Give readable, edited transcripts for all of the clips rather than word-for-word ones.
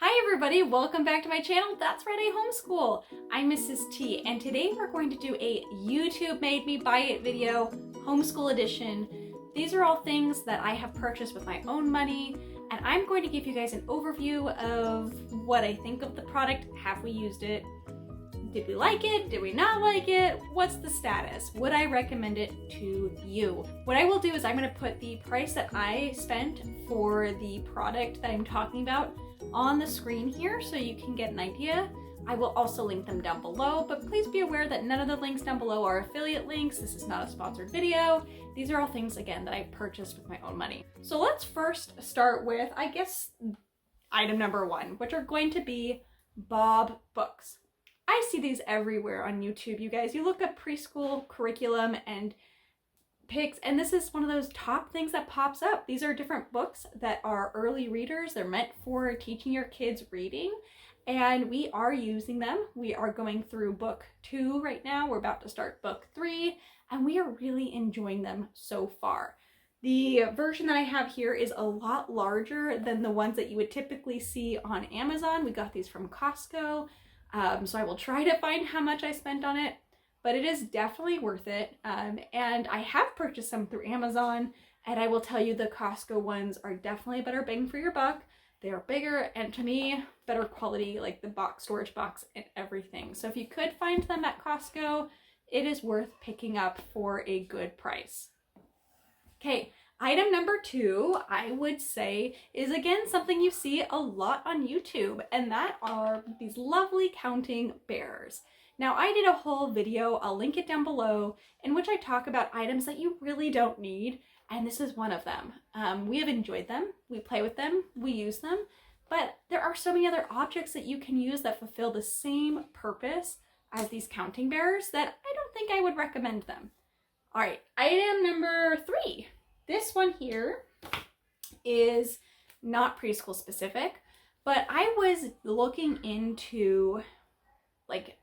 Hi everybody, welcome back to my channel. That's right, I homeschool. I'm Mrs. T, and today we're going to do a YouTube made me buy it video, homeschool edition. These are all things that I have purchased with my own money, and I'm going to give you guys an overview of what I think of the product. Have we used it? Did we like it? Did we not like it? What's the status? Would I recommend it to you? What I will do is I'm going to put the price that I spent for the product that I'm talking about on the screen here so you can get an idea. I will also link them down below, but please be aware that none of the links down below are affiliate links. This is not a sponsored video. These are all things, again, that I've purchased with my own money. So let's first start with, I guess, item number one, which are going to be Bob books. I see these everywhere on YouTube, you guys. You look up preschool curriculum and picks, and this is one of those top things that pops up. These are different books that are early readers. They're meant for teaching your kids reading, and we are using them. We are going through book 2 right now. We're about to start book 3, and we are really enjoying them so far. The version that I have here is a lot larger than the ones that you would typically see on Amazon. We got these from Costco. So I will try to find how much I spent on it, but it is definitely worth it. And I have purchased some through Amazon, and I will tell you the Costco ones are definitely a better bang for your buck. They are bigger, and to me, better quality, like the box, storage box, and everything. So if you could find them at Costco, it is worth picking up for a good price. Okay. Item number 2, I would say, is again something you see a lot on YouTube, and that are these lovely counting bears. Now, I did a whole video, I'll link it down below, in which I talk about items that you really don't need, and this is one of them. We have enjoyed them, we play with them, we use them, but there are so many other objects that you can use that fulfill the same purpose as these counting bears that I don't think I would recommend them. All right, item number 3. This one here is not preschool specific, but I was looking into like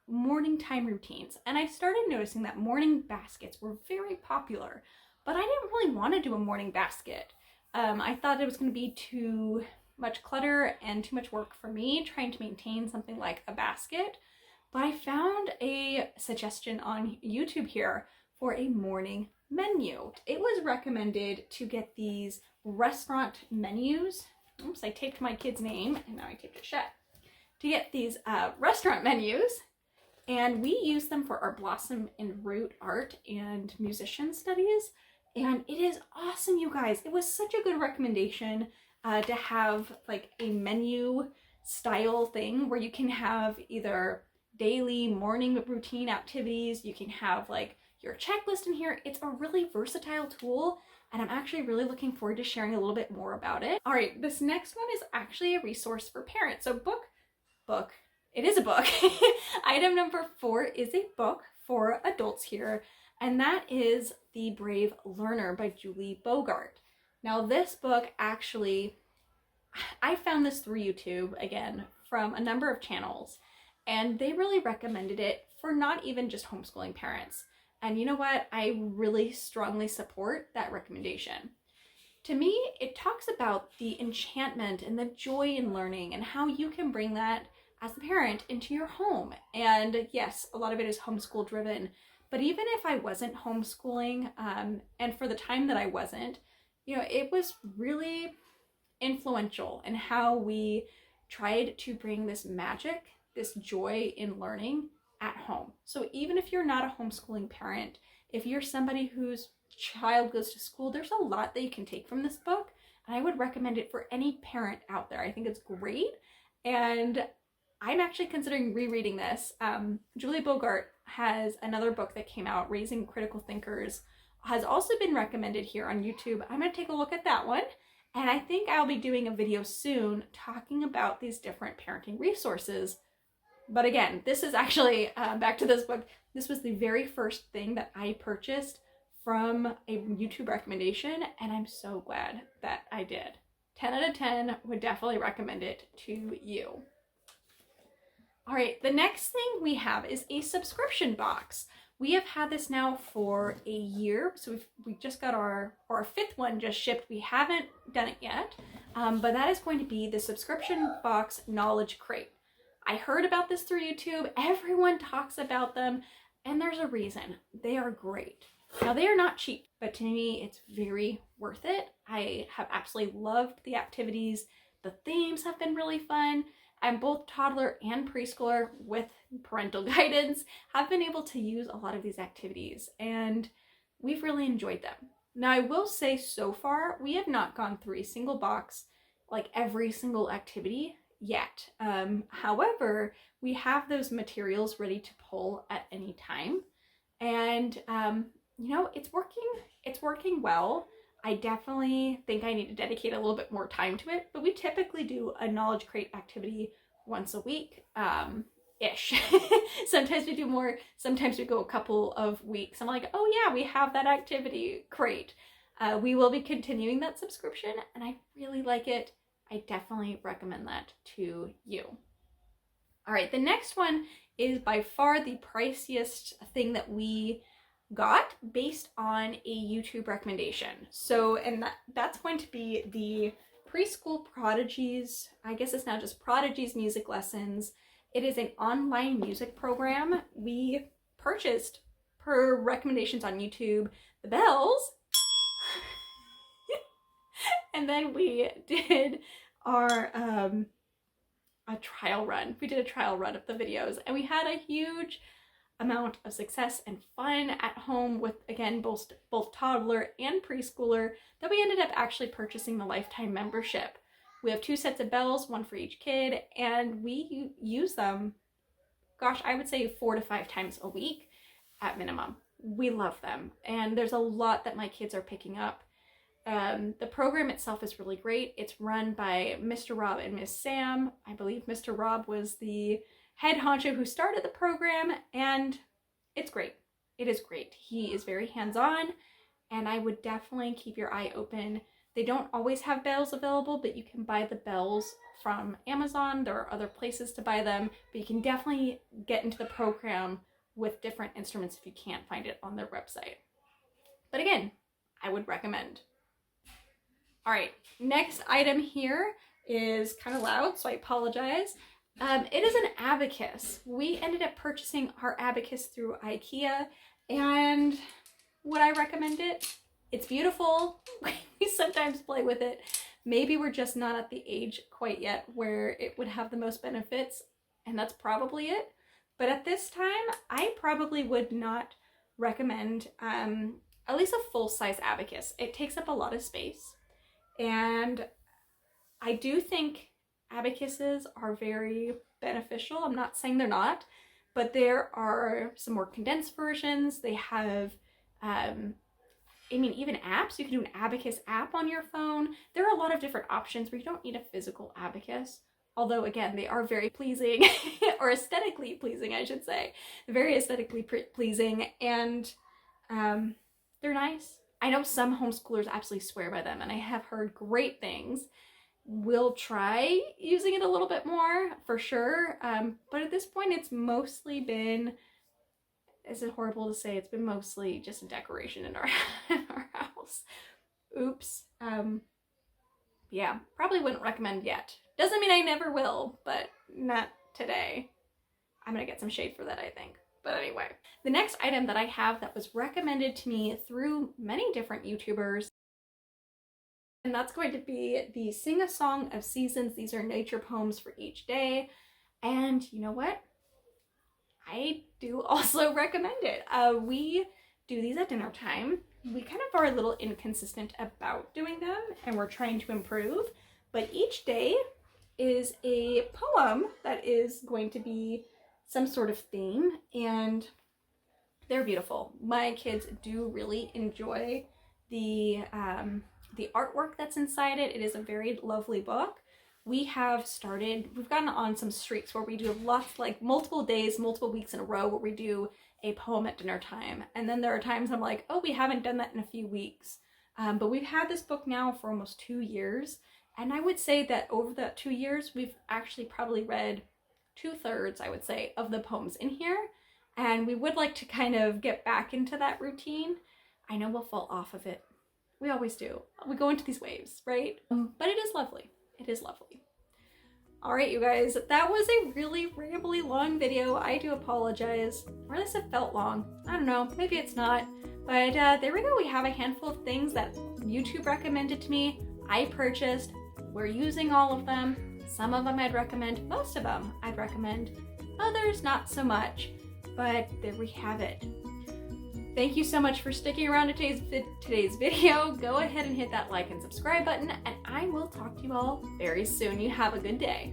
morning time routines, and I started noticing that morning baskets were very popular, but I didn't really want to do a morning basket. I thought it was going to be too much clutter and too much work for me trying to maintain something like a basket, but I found a suggestion on YouTube here for a morning menu. It was recommended to get these restaurant menus. Oops, I taped my kid's name and now I taped it shut. To get these restaurant menus, and we use them for our Blossom and Root art and musician studies, and it is awesome, you guys. It was such a good recommendation to have like a menu style thing where you can have either daily morning routine activities, you can have like your checklist in here. It's a really versatile tool, and I'm actually really looking forward to sharing a little bit more about it. All right, this next one is actually a resource for parents. So book, it is a book. Item number 4 is a book for adults here, and that is The Brave Learner by Julie Bogart. Now this book actually, I found this through YouTube, again, from a number of channels, and they really recommended it for not even just homeschooling parents. And you know what? I really strongly support that recommendation. To me, it talks about the enchantment and the joy in learning and how you can bring that as a parent into your home. And yes, a lot of it is homeschool driven, but even if I wasn't homeschooling, and for the time that I wasn't, you know, it was really influential in how we tried to bring this magic, this joy in learning at home. So even if you're not a homeschooling parent, if you're somebody whose child goes to school, there's a lot that you can take from this book, and I would recommend it for any parent out there. I think it's great, and I'm actually considering rereading this. Julie Bogart has another book that came out, Raising Critical Thinkers, has also been recommended here on YouTube. I'm going to take a look at that one, and I think I'll be doing a video soon talking about these different parenting resources. But again, this is actually, back to this book, this was the very first thing that I purchased from a YouTube recommendation, and I'm so glad that I did. 10 out of 10, would definitely recommend it to you. All right, the next thing we have is a subscription box. We have had this now for a year, so we just got our fifth one just shipped. We haven't done it yet, but that is going to be the subscription box knowledge crate. I heard about this through YouTube. Everyone talks about them, and there's a reason. They are great. Now, they are not cheap, but to me, it's very worth it. I have absolutely loved the activities. The themes have been really fun. And both toddler and preschooler, with parental guidance, have been able to use a lot of these activities, and we've really enjoyed them. Now, I will say so far, we have not gone through a single box, like every single activity yet. However, we have those materials ready to pull at any time. And, you know, it's working well. I definitely think I need to dedicate a little bit more time to it, but we typically do a knowledge crate activity once a week, ish. Sometimes we do more, sometimes we go a couple of weeks. I'm like, oh yeah, we have that activity, great. We will be continuing that subscription, and I really like it. I definitely recommend that to you. All right, the next one is by far the priciest thing that we got based on a YouTube recommendation. So, and that's going to be the Preschool Prodigies. I guess it's now just Prodigies music lessons. It is an online music program. We purchased, per recommendations on YouTube, the bells. And then we did our a trial run. We did a trial run of the videos, and we had a huge amount of success and fun at home with, again, both toddler and preschooler, that we ended up actually purchasing the lifetime membership. We have 2 sets of bells, 1 for each kid, and we use them, gosh, I would say 4 to 5 times a week at minimum. We love them, and there's a lot that my kids are picking up. The program itself is really great. It's run by Mr. Rob and Miss Sam. I believe Mr. Rob was the head honcho who started the program, and it's great. It is great. He is very hands-on, and I would definitely keep your eye open. They don't always have bells available, but you can buy the bells from Amazon. There are other places to buy them, but you can definitely get into the program with different instruments if you can't find it on their website. But again, I would recommend. All right, next item here is kind of loud, so I apologize. It is an abacus. We ended up purchasing our abacus through IKEA, and would I recommend it? It's beautiful. We sometimes play with it. Maybe we're just not at the age quite yet where it would have the most benefits, and that's probably it. But at this time, I probably would not recommend at least a full-size abacus. It takes up a lot of space, and I do think abacuses are very beneficial. I'm not saying they're not, but there are some more condensed versions. They have, I mean, even apps. You can do an abacus app on your phone. There are a lot of different options where you don't need a physical abacus. Although, again, they are very pleasing, or aesthetically pleasing, I should say. Very aesthetically pleasing, and they're nice. I know some homeschoolers absolutely swear by them, and I have heard great things. We'll try using it a little bit more, for sure. But at this point, it's mostly been, is it horrible to say, it's been mostly just a decoration in our house. Oops. Yeah, probably wouldn't recommend yet. Doesn't mean I never will, but not today. I'm gonna get some shade for that, I think. But anyway, the next item that I have that was recommended to me through many different YouTubers, and that's going to be the Sing a Song of Seasons. These are nature poems for each day. And you know what? I do also recommend it. We do these at dinner time. We kind of are a little inconsistent about doing them, and we're trying to improve. But each day is a poem that is going to be some sort of theme, and they're beautiful. My kids do really enjoy the artwork that's inside it. It is a very lovely book. We've gotten on some streaks where we do lots, like multiple days, multiple weeks in a row where we do a poem at dinner time. And then there are times I'm like, oh, we haven't done that in a few weeks. But we've had this book now for almost 2 years. And I would say that over that 2 years, we've actually probably read 2/3, I would say, of the poems in here. and we would like to kind of get back into that routine. I know we'll fall off of it. We always do. We go into these waves, right? But it is lovely. It is lovely. All right, you guys, that was a really rambly long video. I do apologize. Or at least it felt long. I don't know, maybe it's not. But there we go. We have a handful of things that YouTube recommended to me. I purchased. We're using all of them. Some of them I'd recommend. Most of them I'd recommend. Others not so much. But there we have it. Thank you so much for sticking around to today's video. Go ahead and hit that like and subscribe button, and I will talk to you all very soon. You have a good day.